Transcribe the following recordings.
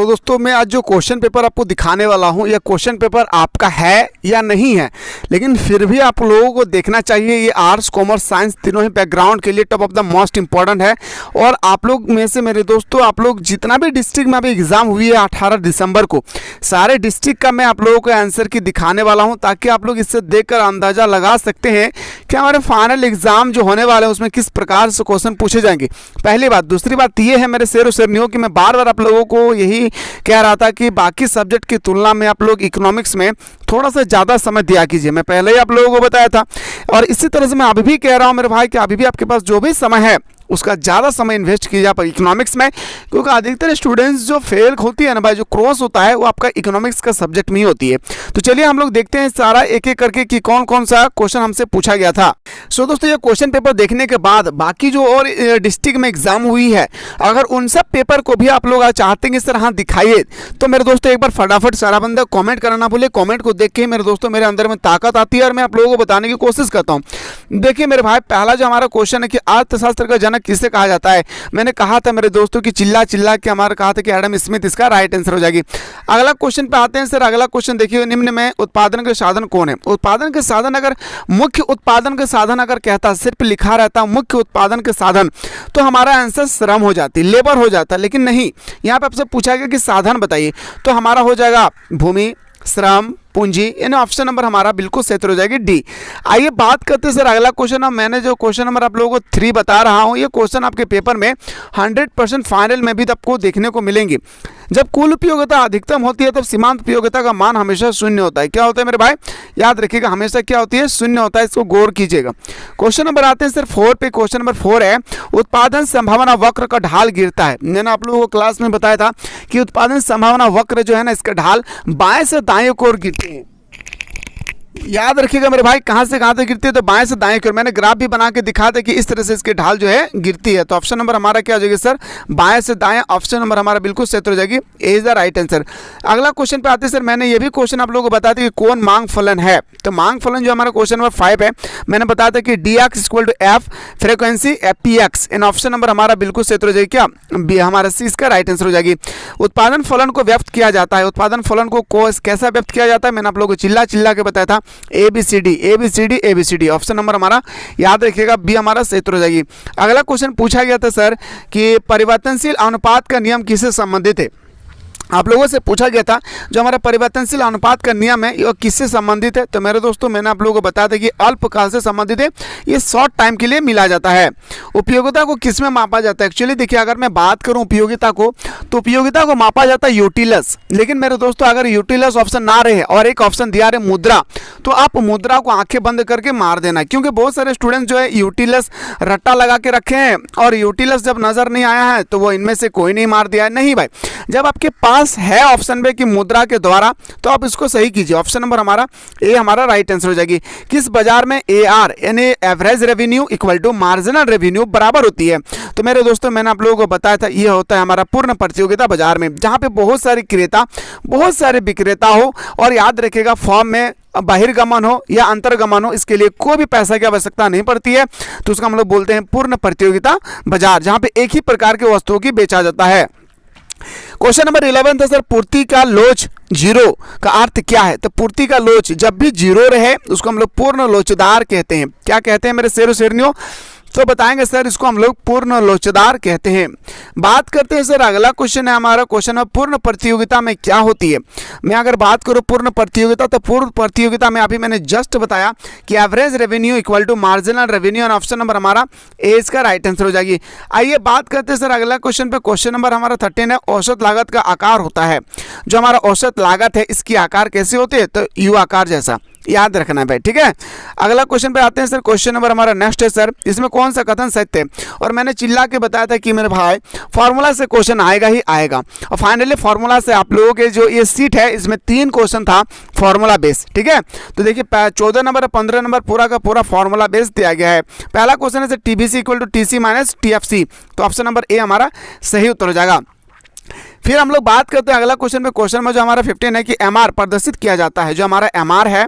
तो दोस्तों मैं आज जो क्वेश्चन पेपर आपको दिखाने वाला हूं, यह क्वेश्चन पेपर आपका है या नहीं है, लेकिन फिर भी आप लोगों को देखना चाहिए। ये आर्ट्स, कॉमर्स, साइंस तीनों ही बैकग्राउंड के लिए top of the most important है। और आप लोग में से मेरे दोस्तों, आप लोग जितना भी डिस्ट्रिक्ट में अभी एग्जाम हुई है 18 दिसंबर को, सारे डिस्ट्रिक्ट का मैं आप लोगों को आंसर की दिखाने वाला हूँ, ताकि आप लोग इससे देखकर अंदाजा लगा सकते हैं कि हमारे फाइनल एग्जाम जो होने वाले हैं उसमें किस प्रकार से क्वेश्चन पूछे जाएंगे। पहली बात। दूसरी बात ये है मेरे शेरों शेरनियों कि मैं बार बार आप लोगों को यही कह रहा था कि बाकी सब्जेक्ट की तुलना में आप लोग इकोनॉमिक्स में थोड़ा सा ज़्यादा समय दिया कीजिए। मैं पहले ही आप लोगों को बताया था, और इसी तरह से मैं अभी भी कह रहा हूँ मेरे भाई कि अभी भी आपके पास जो भी समय है उसका ज़्यादा समय इन्वेस्ट कीजिए आप इकोनॉमिक्स में, क्योंकि अधिकतर स्टूडेंट्स जो फेल होती है ना भाई, जो क्रॉस होता है वो आपका इकोनॉमिक्स का सब्जेक्ट में ही होती है। तो चलिए हम लोग देखते हैं सारा एक एक करके कि कौन कौन सा क्वेश्चन हमसे पूछा गया था। सो दोस्तों, ये क्वेश्चन पेपर देखने के बाद बाकी जो और डिस्ट्रिक्ट में एग्जाम हुई है, अगर उन सब पेपर को भी आप लोग चाहते हैं इस तरह दिखाइए, तो मेरे दोस्तों एक बार फटाफट सारा बंदा कॉमेंट करना भूले। कॉमेंट को देख के मेरे दोस्तों मेरे अंदर में ताकत आती है और मैं आप लोगों को बताने की कोशिश करता हूँ। देखिए मेरे भाई, पहला जो हमारा क्वेश्चन है कि अर्थशास्त्र का जनक किसे कहा जाता है, मैंने कहा था मेरे दोस्तों कि चिल्ला चिल्ला के हमारा कहा था कि एडम स्मिथ इसका राइट आंसर हो जाएगी। अगला क्वेश्चन पे आते हैं सर। अगला क्वेश्चन देखिए, निम्न में उत्पादन के साधन कौन है। उत्पादन के साधन, अगर मुख्य उत्पादन के साधन अगर कहता, सिर्फ लिखा रहता मुख्य उत्पादन के साधन, तो हमारा आंसर श्रम हो जाती, लेबर हो जाता, लेकिन नहीं, यहाँ पे आपसे पूछा गया कि साधन बताइए, तो हमारा हो जाएगा भूमि, श्रम, पूंजी, यानी ऑप्शन नंबर हमारा बिल्कुल सही हो जाएगी डी। आइए बात करते हैं सर अगला क्वेश्चन। अब मैंने जो क्वेश्चन नंबर आप लोगों को 3 बता रहा हूं, ये क्वेश्चन आपके पेपर में 100% फाइनल में भी आपको देखने को मिलेंगे। जब कुल उपयोगिता अधिकतम होती है तब सीमांत उपयोगिता का मान हमेशा शून्य होता है। क्या होता है मेरे भाई, याद रखिएगा, हमेशा क्या होती है, शून्य होता है। इसको गौर कीजिएगा। क्वेश्चन नंबर आते हैं सर 4 पे। क्वेश्चन नंबर 4 है, उत्पादन संभावना वक्र का ढाल गिरता है। मैंने आप लोगों को क्लास में बताया था कि उत्पादन संभावना वक्र जो है ना, इसका ढाल बाएं से दाएं की ओर गिरती है। याद रखिएगा मेरे भाई, कहां से कहां तक गिरती है, तो बाएं से दाएं की ओर। मैंने ग्राफ भी बना के दिखा था कि इस तरह से इसकी ढाल जो है गिरती है। तो ऑप्शन नंबर हमारा क्या हो जाएगी सर, बाएं से दाएं। ऑप्शन नंबर हमारा बिल्कुल सही हो जाएगी, ए इज द राइट आंसर। अगला क्वेश्चन पे आते हैं सर। मैंने ये भी क्वेश्चन आप लोगों को बताया था कि कौन मांग फलन है। तो मांग फलन जो हमारा क्वेश्चन नंबर 5 है, मैंने बताया था कि D X equal to F frequency F P X. In option number हमारा बिल्कुल सही हो जाएगी क्या, बी हमारा सी इसका राइट आंसर हो जाएगी। उत्पादन फलन को व्यक्त किया जाता है। उत्पादन फलन को कैसा व्यक्त किया जाता है, मैंने आप लोगों को चिल्ला चिल्ला के बताया था, A B C D. Option number हमारा याद रखिएगा बी हमारा सही हो जाएगी। अगला क्वेश्चन पूछा गया था सर कि परिवर्तनशील अनुपात का नियम किससे संबंधित है। आप लोगों से पूछा गया था जो हमारा परिवर्तनशील अनुपात का नियम है ये किससे संबंधित है। तो मेरे दोस्तों मैंने आप लोगों को बताया था कि अल्पकाल से संबंधित है, ये शॉर्ट टाइम के लिए मिला जाता है। उपयोगिता को किस में मापा जाता है। एक्चुअली देखिए, अगर मैं बात करूं उपयोगिता को, तो उपयोगिता को मापा जाता है यूटिलस। लेकिन मेरे दोस्तों अगर यूटिलस ऑप्शन ना रहे और एक ऑप्शन दिया रहे मुद्रा, तो आप मुद्रा को आंखें बंद करके मार देना, क्योंकि बहुत सारे स्टूडेंट्स जो है यूटिलस रट्टा लगा के रखे हैं और यूटिलस जब नजर नहीं आया है तो वो इनमें से कोई नहीं मार दिया है। नहीं भाई, जब आपके पास है ऑप्शन में कि मुद्रा के द्वारा, तो आप इसको सही कीजिए। ऑप्शन नंबर हमारा ए हमारा राइट आंसर हो जाएगी। किस बाजार में AR यानी average revenue equal to marginal revenue बराबर होती है। तो मेरे दोस्तों मैंने आप लोगों को बताया था ये होता है हमारा पूर्ण प्रतियोगिता बाजार में, जहां पे बहुत सारे क्रेता, बहुत सारे विक्रेता हो, और याद रखिएगा फॉर्म में बहिर्गमन हो या अंतर्गमन हो, इसके लिए कोई भी पैसा की आवश्यकता नहीं पड़ती है। तो उसका हम लोग बोलते हैं पूर्ण प्रतियोगिता बाजार, जहां पे एक ही प्रकार की वस्तुओं की बेचा जाता है। क्वेश्चन नंबर 11 था सर, पूर्ति का लोच जीरो का अर्थ क्या है। तो पूर्ति का लोच जब भी जीरो रहे उसको हम लोग पूर्ण लोचदार कहते हैं। क्या कहते हैं मेरे शेरों शेरनियों, तो बताएंगे सर, इसको हम लोग पूर्ण लोचदार कहते हैं। बात करते हैं सर अगला क्वेश्चन है हमारा, क्वेश्चन है पूर्ण प्रतियोगिता में क्या होती है। मैं अगर बात करूं पूर्ण प्रतियोगिता, तो पूर्ण प्रतियोगिता में अभी मैंने जस्ट बताया कि average revenue equal to marginal revenue, और ऑप्शन नंबर हमारा ए इसका राइट आंसर हो जाएगी। आइए बात करते हैं सर अगला क्वेश्चन पे। क्वेश्चन नंबर हमारा 13 है, औसत लागत का आकार होता है। जो हमारा औसत लागत है इसकी आकार कैसे होती है, तो यू आकार जैसा, याद रखना है भाई, ठीक है। अगला क्वेश्चन पे आते हैं सर। क्वेश्चन नंबर हमारा नेक्स्ट है सर, इसमें कौन सा कथन सत्य है। और मैंने चिल्ला के बताया था कि मेरे भाई फॉर्मूला से क्वेश्चन आएगा ही आएगा, और फाइनली फॉर्मूला से आप लोगों के जो ये सीट है इसमें 3 क्वेश्चन था फॉर्मूला बेस, ठीक है। तो देखिए 14 नंबर 15 नंबर पूरा का पूरा फॉर्मूला बेस दिया गया है। पहला क्वेश्चन है TBC equal to TC minus TFC, तो ऑप्शन नंबर ए हमारा सही उत्तर हो जाएगा। फिर हम लोग बात करते हैं अगला क्वेश्चन में। क्वेश्चन में जो हमारा 15 है कि एमआर प्रदर्शित किया जाता है, जो हमारा एमआर है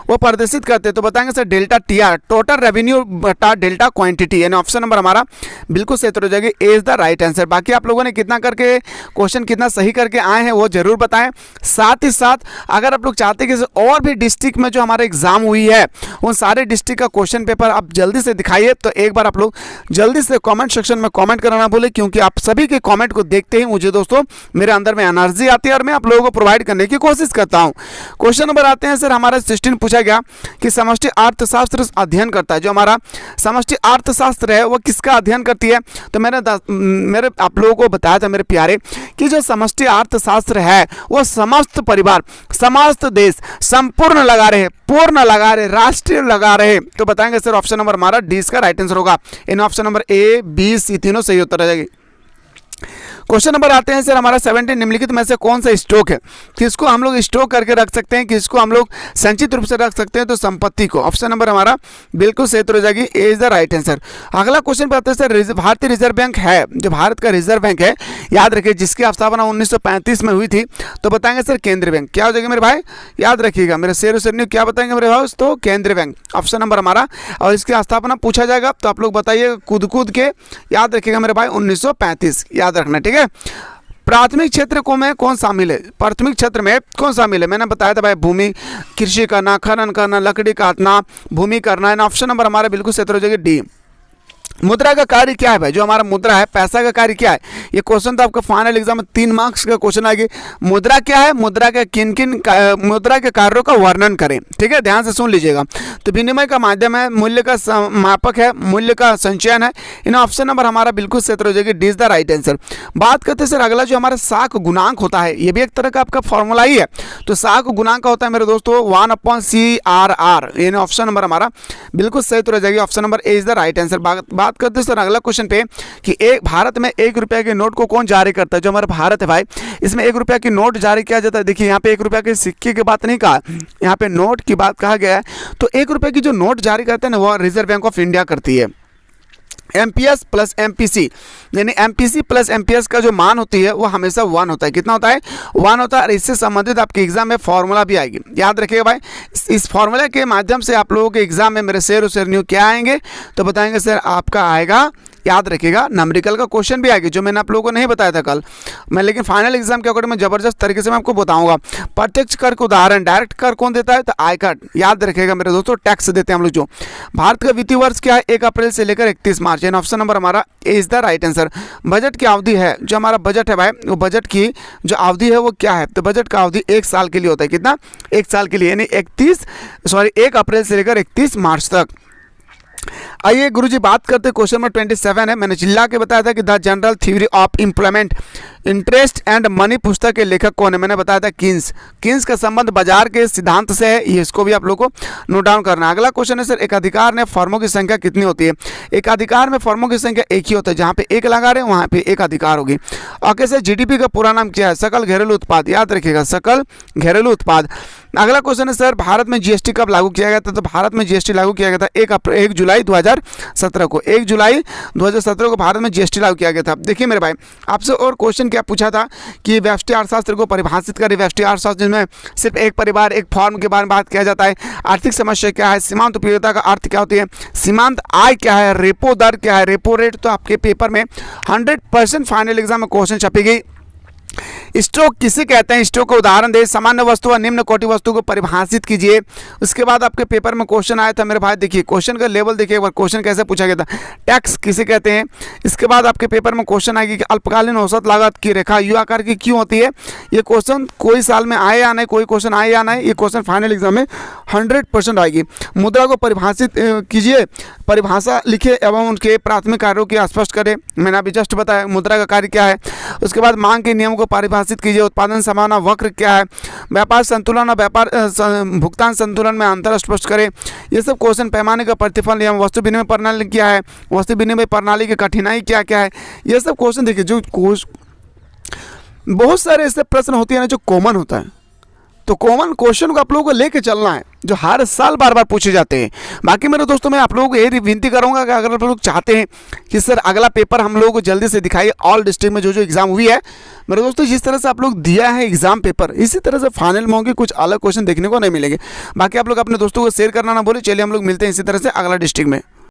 वो प्रदर्शित करते हैं, तो बताएंगे sir delta TR, total revenue बटा डेल्टा क्वांटिटी, यानी ऑप्शन नंबर हमारा बिल्कुल सही हो जाएगी, ए इज द राइट आंसर। बाकी आप लोगों ने कितना करके क्वेश्चन कितना सही करके आए हैं वो जरूर बताएं। साथ ही साथ अगर आप लोग चाहते हैं कि और भी डिस्ट्रिक्ट में जो हमारा एग्जाम हुई है उन सारे डिस्ट्रिक्ट का क्वेश्चन पेपर आप जल्दी से दिखाइए, तो एक बार आप लोग जल्दी से कमेंट सेक्शन में कमेंट करना भूलें, क्योंकि आप सभी के कमेंट को देखते ही मुझे दोस्तों मेरे अंदर में एनर्जी आती है और मैं आप लोगों को प्रोवाइड करने की कोशिश करता हूं। क्वेश्चन नंबर आते हैं सर हमारा 16 पूछा गया कि समष्टि अर्थशास्त्र अध्ययन करता है, जो हमारा समष्टि अर्थशास्त्र है वो किसका अध्ययन करती है, तो मेरे आप लोगों को बताया था मेरे प्यारे कि जो समष्टि अर्थशास्त्र है वो समस्त परिवार, समस्त देश, संपूर्ण लगा रहे, पूर्ण लगा रहे, राष्ट्रीय लगा रहे, तो बताएंगे सर ऑप्शन नंबर हमारा डी इसका राइट आंसर होगा। इन option number A B C तीनों सही उत्तर आ जाएगी। क्वेश्चन नंबर आते हैं सर हमारा 17 निम्नलिखित में से कौन सा स्टॉक है, किसको हम लोग स्टॉक करके रख सकते हैं, किसको हम लोग संचित रूप से रख सकते हैं, तो संपत्ति को। ऑप्शन नंबर हमारा बिल्कुल सही हो जाएगी, ए इज द राइट आंसर। अगला क्वेश्चन पे आते हैं सर भारतीय रिजर्व बैंक है, जो भारत का रिजर्व बैंक है, याद रखिए जिसकी स्थापना 1935 में हुई थी, तो बताएंगे सर केंद्रीय बैंक। क्या हो जाएगा मेरे भाई, याद रखिएगा मेरे शेर सरनी, क्या बताएंगे मेरे भाई, तो केंद्रीय बैंक ऑप्शन नंबर हमारा। और इसकी स्थापना पूछा जाएगा तो आप लोग बताइएगा कूद के, याद रखिएगा मेरे भाई 1935, याद रखना ठीक है। प्राथमिक क्षेत्र को में कौन शामिल है, प्राथमिक क्षेत्र में कौन शामिल है, मैंने बताया था भाई भूमि, कृषि करना, खनन करना, लकड़ी काटना, भूमि करना है। ऑप्शन नंबर हमारा बिल्कुल सही हो जाएगा डी। मुद्रा का कार्य क्या है भाई, जो हमारा मुद्रा है, पैसा का कार्य क्या है, ये क्वेश्चन तो आपका फाइनल एग्जाम में 3 मार्क्स का क्वेश्चन आएगी। मुद्रा क्या है, मुद्रा के किन मुद्रा के कार्यों का वर्णन करें, ठीक है, ध्यान से सुन लीजिएगा। तो विनिमय का माध्यम है, मूल्य का मापक है, मूल्य का संचयन है। इन ऑप्शन नंबर हमारा बिल्कुल सही हो जाएगी, D is the right answer. बात करते हैं सर अगला जो हमारा साख गुणांक होता है, ये भी एक तरह का आपका फॉर्मूला ही है। तो साख गुणांक का होता है मेरे दोस्तों 1/CRR, यानी ऑप्शन नंबर हमारा बिल्कुल सही हो जाएगी, option number A is the right answer. बात करते हैं सर अगला क्वेश्चन पे कि एक भारत में 1 रुपये के नोट को कौन जारी करता है, जो हमारा भारत है भाई, इसमें 1 रुपया की नोट जारी किया जाता है। देखिए यहाँ पे 1 रुपया के सिक्के की बात नहीं कहा, यहाँ पे नोट की बात कहा गया है। तो 1 रुपये की जो नोट जारी करते हैं ना वो रिजर्व बैंक ऑफ इंडिया करती है। MPS प्लस MPC, यानी MPC प्लस MPS का जो मान होती है वो हमेशा 1 होता है। कितना होता है, 1 होता है। और इससे संबंधित आपके एग्जाम में फॉर्मूला भी आएगी, याद रखिएगा भाई। इस फॉर्मूला के माध्यम से आप लोगों के एग्जाम में मेरे शेर और शेरनी क्या आएंगे, तो बताएंगे सर आपका आएगा, याद रखिएगा, न्यूमेरिकल का क्वेश्चन भी आएगी, जो मैंने आप लोगों को नहीं बताया था कल मैं, लेकिन फाइनल एग्जाम के अकॉर्डिंग में जबरदस्त तरीके से मैं आपको बताऊंगा। प्रत्यक्ष कर का उदाहरण, डायरेक्ट कर कौन देता है, तो आयकर, याद रखिएगा मेरे दोस्तों, टैक्स देते हैं हम लोग। जो भारत का वित्तीय वर्ष क्या है, 1 अप्रैल से लेकर 31 मार्च, यानी ऑप्शन नंबर हमारा A is the right answer. Budget की अवधि है, जो हमारा बजट है भाई, वो बजट की जो अवधि है वो क्या है, तो बजट का अवधि 1 साल के लिए होता है। कितना, 1 साल के लिए, यानी 1 अप्रैल से लेकर 31 मार्च तक। आइए गुरुजी बात करते हैं क्वेश्चन नंबर 27 है। मैंने चिल्ला के बताया था कि the general theory of employment interest and money पुस्तक के लेखक कौन है, मैंने बताया था किन्स का संबंध बाजार के सिद्धांत से है, ये इसको भी आप लोग को नोट डाउन करना है। अगला क्वेश्चन है सर एक अधिकार में फर्मों की संख्या कितनी होती है, एक अधिकार में फर्मों की संख्या एक ही होता है, जहाँ पे एक लगा रहे हैं वहाँ पे एक अधिकार होगी। और कैसे GDP का पूरा नाम क्या है, सकल घरेलू उत्पाद, याद रखिएगा सकल घरेलू उत्पाद। अगला क्वेश्चन है सर भारत में GST कब लागू किया गया था, तो भारत में GST लागू किया गया था 1 जुलाई 2017 को, 1 जुलाई 2017 को भारत में GST लागू किया गया था। देखिए मेरे भाई आपसे और क्वेश्चन क्या पूछा था कि व्यष्टि अर्थशास्त्र को परिभाषित करें, व्यष्टि अर्थशास्त्र जिसमें सिर्फ एक परिवार एक फॉर्म के बारे में बात किया जाता है। आर्थिक समस्या क्या है, सीमांत उपयोगिता का अर्थ क्या होती है, सीमांत आय क्या है, रेपो दर क्या है, रेपो रेट, तो आपके पेपर में 100% फाइनल एग्जाम में क्वेश्चन छपेगी। स्टॉक किसे कहते हैं, स्टॉक का उदाहरण दे, सामान्य वस्तु और निम्न कोटि वस्तु को परिभाषित कीजिए। उसके बाद आपके पेपर में क्वेश्चन आया था मेरे भाई, देखिए क्वेश्चन का लेवल देखिए एक बार, क्वेश्चन कैसे पूछा गया था, टैक्स किसे कहते हैं। इसके बाद आपके पेपर में क्वेश्चन आएगी कि अल्पकालीन औसत लागत की रेखा यू आकार की क्यों होती है। ये क्वेश्चन कोई साल में आए या नहीं, कोई क्वेश्चन आए या नहीं, ये क्वेश्चन फाइनल एग्जाम में 100% आएगी। मुद्रा को परिभाषित कीजिए, परिभाषा लिखे एवं उनके प्राथमिक कार्यों की स्पष्ट करें, मैंने अभी जस्ट बताया मुद्रा का कार्य क्या है। उसके बाद मांग के नियम को परिभाषित कीजिए, उत्पादन संभावना वक्र क्या है, व्यापार संतुलन और व्यापार भुगतान संतुलन में अंतर स्पष्ट करें। ये सब क्वेश्चन, पैमाने का प्रतिफल नियम, वस्तु विनिमय प्रणाली क्या है, वस्तु विनिमय प्रणाली की कठिनाई क्या क्या है, ये सब क्वेश्चन देखिए। जो बहुत सारे ऐसे प्रश्न होते हैं ना जो कॉमन होता है, तो कॉमन क्वेश्चन को आप लोगों को लेके चलना है जो हर साल बार बार पूछे जाते हैं। बाकी मेरे दोस्तों मैं आप लोगों को यही विनती करूंगा कि अगर आप लोग चाहते हैं कि सर अगला पेपर हम लोगों को जल्दी से दिखाइए, ऑल डिस्ट्रिक्ट में जो जो एग्जाम हुई है मेरे दोस्तों, जिस तरह से आप लोग दिया है एग्जाम पेपर, इसी तरह से फाइनल में होंगे, कुछ अलग क्वेश्चन देखने को नहीं मिलेंगे। बाकी आप लोग अपने दोस्तों को शेयर करना ना भूलें। चलिए हम लोग मिलते हैं इसी तरह से अगला डिस्ट्रिक्ट में।